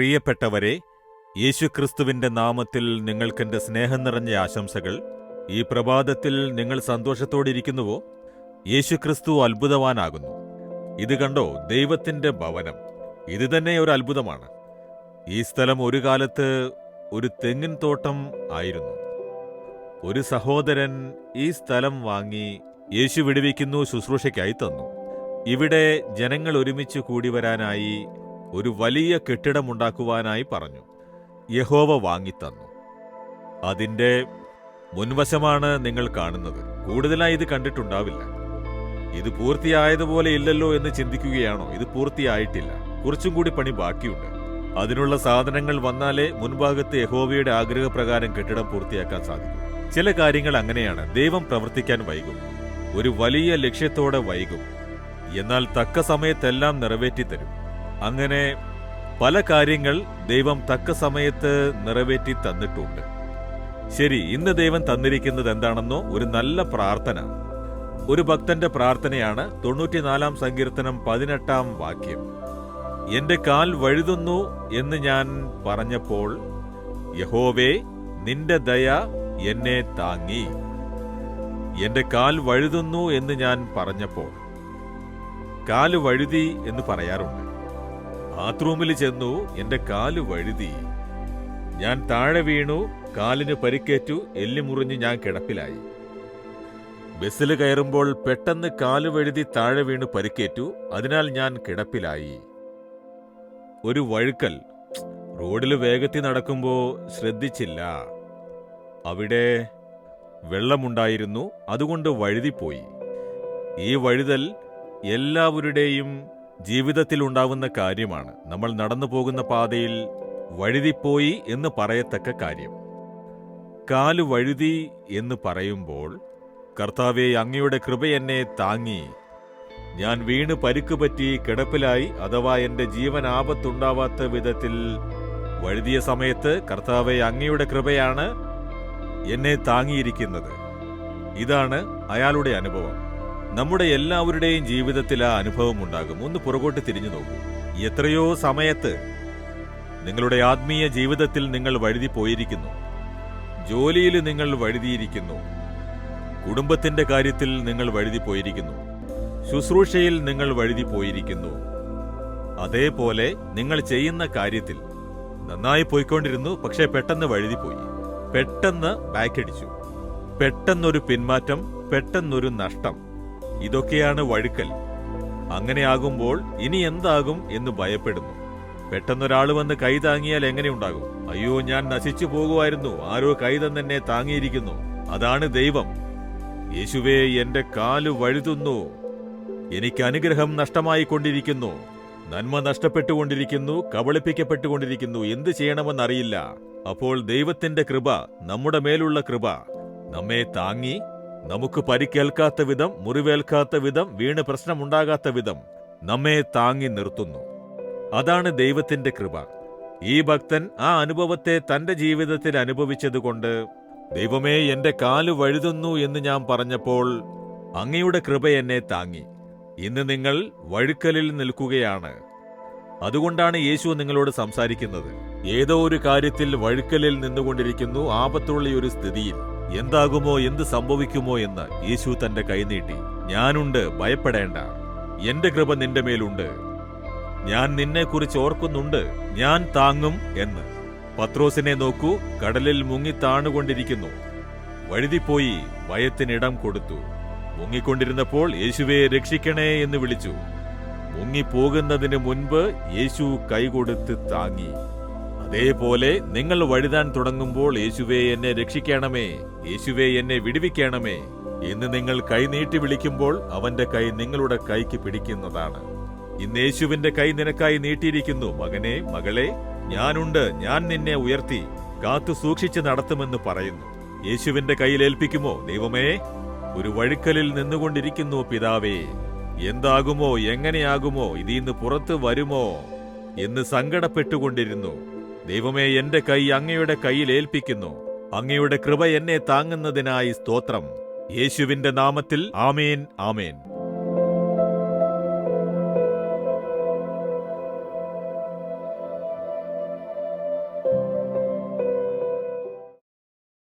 പ്രിയപ്പെട്ടവരെ, യേശുക്രിസ്തുവിന്റെ നാമത്തിൽ നിങ്ങൾക്കെന്റെ സ്നേഹം നിറഞ്ഞ ആശംസകൾ. ഈ പ്രഭാതത്തിൽ നിങ്ങൾ സന്തോഷത്തോടിരിക്കുന്നുവോ? യേശുക്രിസ്തു അത്ഭുതവാനാകുന്നു. ഇത് കണ്ടോ, ദൈവത്തിന്റെ ഭവനം. ഇത് തന്നെ ഒരു അത്ഭുതമാണ്. ഈ സ്ഥലം ഒരു കാലത്ത് ഒരു തെങ്ങിൻ തോട്ടം ആയിരുന്നു. ഒരു സഹോദരൻ ഈ സ്ഥലം വാങ്ങി യേശു വിടുവിക്കുന്നു ശുശ്രൂഷയ്ക്കായി തന്നു. ഇവിടെ ജനങ്ങൾ ഒരുമിച്ച് കൂടി വരാനായി ഒരു വലിയ കെട്ടിടമുണ്ടാക്കുവാനായി പറഞ്ഞു. യഹോവ വാങ്ങിത്തന്നു. അതിൻ്റെ മുൻവശമാണ് നിങ്ങൾ കാണുന്നത്. കൂടുതലായി ഇത് കണ്ടിട്ടുണ്ടാവില്ല. ഇത് പൂർത്തിയായതുപോലെ ഇല്ലല്ലോ എന്ന് ചിന്തിക്കുകയാണോ? ഇത് പൂർത്തിയായിട്ടില്ല. കുറച്ചും കൂടി പണി ബാക്കിയുണ്ട്. അതിനുള്ള സാധനങ്ങൾ വന്നാലേ മുൻഭാഗത്ത് യഹോവയുടെ ആഗ്രഹപ്രകാരം കെട്ടിടം പൂർത്തിയാക്കാൻ സാധിക്കും. ചില കാര്യങ്ങൾ അങ്ങനെയാണ്. ദൈവം പ്രവർത്തിക്കാൻ വൈകും, ഒരു വലിയ ലക്ഷ്യത്തോടെ വൈകും, എന്നാൽ തക്ക സമയത്തെല്ലാം നിറവേറ്റിത്തരും. അങ്ങനെ പല കാര്യങ്ങൾ ദൈവം തക്ക സമയത്ത് നിറവേറ്റി തന്നിട്ടുണ്ട്. ശരി, ഇന്ന് ദൈവം തന്നിരിക്കുന്നത് എന്താണെന്നോ? ഒരു നല്ല പ്രാർത്ഥന. ഒരു ഭക്തന്റെ പ്രാർത്ഥനയാണ്. 94-ാം സങ്കീർത്തനം 18-ാം വാക്യം. എന്റെ കാൽ വഴുതുന്നു എന്ന് ഞാൻ പറഞ്ഞപ്പോൾ, യഹോവേ നിന്റെ ദയ എന്നെ താങ്ങി. എന്റെ കാൽ വഴുതുന്നു എന്ന് ഞാൻ പറഞ്ഞപ്പോൾ. കാല് വഴുതി എന്ന് പറയാറുണ്ട്. ബാത്റൂമിൽ ചെന്നു, എന്റെ കാല് വഴുതി, ഞാൻ താഴെ വീണു, കാലിന് പരിക്കേറ്റു, എല്ല് മുറിഞ്ഞ് ഞാൻ കിടപ്പിലായി. ബസ്സിൽ കയറുമ്പോൾ പെട്ടെന്ന് കാല് വഴുതി താഴെ വീണു പരിക്കേറ്റു, അതിനാൽ ഞാൻ കിടപ്പിലായി. ഒരു വഴുക്കൽ. റോഡിൽ വേഗത്തിൽ നടക്കുമ്പോൾ ശ്രദ്ധിച്ചില്ല. അവിടെ വെള്ളമുണ്ടായിരുന്നു, അതുകൊണ്ട് വഴുതിപ്പോയി. ഈ വഴുതൽ എല്ലാവരുടെയും ജീവിതത്തിൽ ഉണ്ടാവുന്ന കാര്യമാണ്. നമ്മൾ നടന്നു പോകുന്ന പാതയിൽ വഴുതിപ്പോയി എന്ന് പറയത്തക്ക കാര്യം. കാല് വഴുതി എന്ന് പറയുമ്പോൾ, കർത്താവേ അങ്ങയുടെ കൃപ എന്നെ താങ്ങി, ഞാൻ വീണ് പരിക്കുപറ്റി കിടപ്പിലായി, അഥവാ എന്റെ ജീവൻ ആപത്തുണ്ടാവാത്ത വിധത്തിൽ വഴുതിയ സമയത്ത് കർത്താവേ അങ്ങയുടെ കൃപയാണ് എന്നെ താങ്ങിയിരിക്കുന്നത്. ഇതാണ് അയാളുടെ അനുഭവം. നമ്മുടെ എല്ലാവരുടെയും ജീവിതത്തിൽ ആ അനുഭവം ഉണ്ടാകും. ഒന്ന് പുറകോട്ട് തിരിഞ്ഞു നോക്കൂ. എത്രയോ സമയത്ത് നിങ്ങളുടെ ആത്മീയ ജീവിതത്തിൽ നിങ്ങൾ വഴുതി പോയിരിക്കുന്നു. ജോലിയിൽ നിങ്ങൾ വഴുതിയിരിക്കുന്നു. കുടുംബത്തിന്റെ കാര്യത്തിൽ നിങ്ങൾ വഴുതി പോയിരിക്കുന്നു. ശുശ്രൂഷയിൽ നിങ്ങൾ വഴുതി പോയിരിക്കുന്നു. അതേപോലെ നിങ്ങൾ ചെയ്യുന്ന കാര്യത്തിൽ നന്നായി പോയിക്കൊണ്ടിരുന്നു, പക്ഷേ പെട്ടെന്ന് വഴുതിപ്പോയി. പെട്ടെന്ന് ബാക്കടിച്ചു. പെട്ടെന്നൊരു പിന്മാറ്റം, പെട്ടെന്നൊരു നഷ്ടം. ഇതൊക്കെയാണ് വഴുക്കൽ. അങ്ങനെയാകുമ്പോൾ ഇനി എന്താകും എന്ന് ഭയപ്പെടുന്നു. പെട്ടെന്നൊരാൾ വന്ന് കൈ താങ്ങിയാൽ എങ്ങനെയുണ്ടാകും? അയ്യോ, ഞാൻ നശിച്ചു പോകുമായിരുന്നു, ആരോ കൈ തന്നെ താങ്ങിയിരിക്കുന്നു. അതാണ് ദൈവം. യേശുവേ എന്റെ കാല് വഴുതുന്നു, എനിക്ക് അനുഗ്രഹം നഷ്ടമായിക്കൊണ്ടിരിക്കുന്നു, നന്മ നഷ്ടപ്പെട്ടുകൊണ്ടിരിക്കുന്നു, കബളിപ്പിക്കപ്പെട്ടുകൊണ്ടിരിക്കുന്നു, എന്ത് ചെയ്യണമെന്നറിയില്ല. അപ്പോൾ ദൈവത്തിന്റെ കൃപ, നമ്മുടെ മേലുള്ള കൃപ നമ്മെ താങ്ങി, നമുക്ക് പരിക്കേൽക്കാത്ത വിധം, മുറിവേൽക്കാത്ത വിധം, വീണ് പ്രശ്നമുണ്ടാകാത്ത വിധം നമ്മെ താങ്ങി നിർത്തുന്നു. അതാണ് ദൈവത്തിന്റെ കൃപ. ഈ ഭക്തൻ ആ അനുഭവത്തെ തന്റെ ജീവിതത്തിൽ അനുഭവിച്ചതുകൊണ്ട്, ദൈവമേ എന്റെ കാല് വഴുതുന്നു എന്ന് ഞാൻ പറഞ്ഞപ്പോൾ അങ്ങയുടെ കൃപ എന്നെ താങ്ങി. ഇന്ന് നിങ്ങൾ വഴുക്കലിൽ നിൽക്കുകയാണ്. അതുകൊണ്ടാണ് യേശു നിങ്ങളോട് സംസാരിക്കുന്നത്. ഏതോ ഒരു കാര്യത്തിൽ വഴുക്കലിൽ നിന്നുകൊണ്ടിരിക്കുന്നു, ആപത്തുള്ള ഒരു സ്ഥിതിയിൽ. എന്താകുമോ, എന്ത് സംഭവിക്കുമോ എന്ന് യേശു തന്റെ കൈനീട്ടി. ഞാനുണ്ട്, ഭയപ്പെടേണ്ട, എന്റെ കൃപ നിന്റെ മേലുണ്ട്, ഞാൻ നിന്നെക്കുറിച്ച് ഓർക്കുന്നുണ്ട്, ഞാൻ താങ്ങും എന്ന്. പത്രോസിനെ നോക്കൂ, കടലിൽ മുങ്ങിത്താണുകൊണ്ടിരിക്കുന്നു. വഴുതിപ്പോയി, ഭയത്തിനിടം കൊടുത്തു. മുങ്ങിക്കൊണ്ടിരുന്നപ്പോൾ യേശുവേ രക്ഷിക്കണേ എന്ന് വിളിച്ചു. മുങ്ങിപ്പോകുന്നതിന് മുൻപ് യേശു കൈകൊടുത്ത് താങ്ങി. അതേപോലെ നിങ്ങൾ വഴുതാൻ തുടങ്ങുമ്പോൾ, യേശുവേ എന്നെ രക്ഷിക്കണമേ, യേശുവേ എന്നെ വിടുവിക്കണമേ എന്ന് നിങ്ങൾ കൈനീട്ടി വിളിക്കുമ്പോൾ, അവന്റെ കൈ നിങ്ങളുടെ കൈക്ക് പിടിക്കുന്നതാണ്. ഇന്ന് യേശുവിന്റെ കൈ നിനക്കായി നീട്ടിയിരിക്കുന്നു. മകനെ, മകളെ, ഞാനുണ്ട്, ഞാൻ നിന്നെ ഉയർത്തി കാത്തു സൂക്ഷിച്ച് നടത്തുമെന്ന് പറയുന്നു. യേശുവിന്റെ കയ്യിലേൽപ്പിക്കുമോ? ദൈവമേ, ഒരു വഴുക്കലിൽ നിന്നുകൊണ്ടിരിക്കുന്നു പിതാവേ, എന്താകുമോ, എങ്ങനെയാകുമോ, ഇതിന്ന് പുറത്തു വരുമോ എന്ന് സങ്കടപ്പെട്ടുകൊണ്ടിരുന്നു. ദൈവമേ, എന്റെ കൈ അങ്ങയുടെ കയ്യിൽ ഏൽപ്പിക്കുന്നു. അങ്ങയുടെ കൃപ എന്നെ താങ്ങുന്നതിനായി സ്തോത്രം. യേശുവിന്റെ നാമത്തിൽ ആമേൻ, ആമേൻ.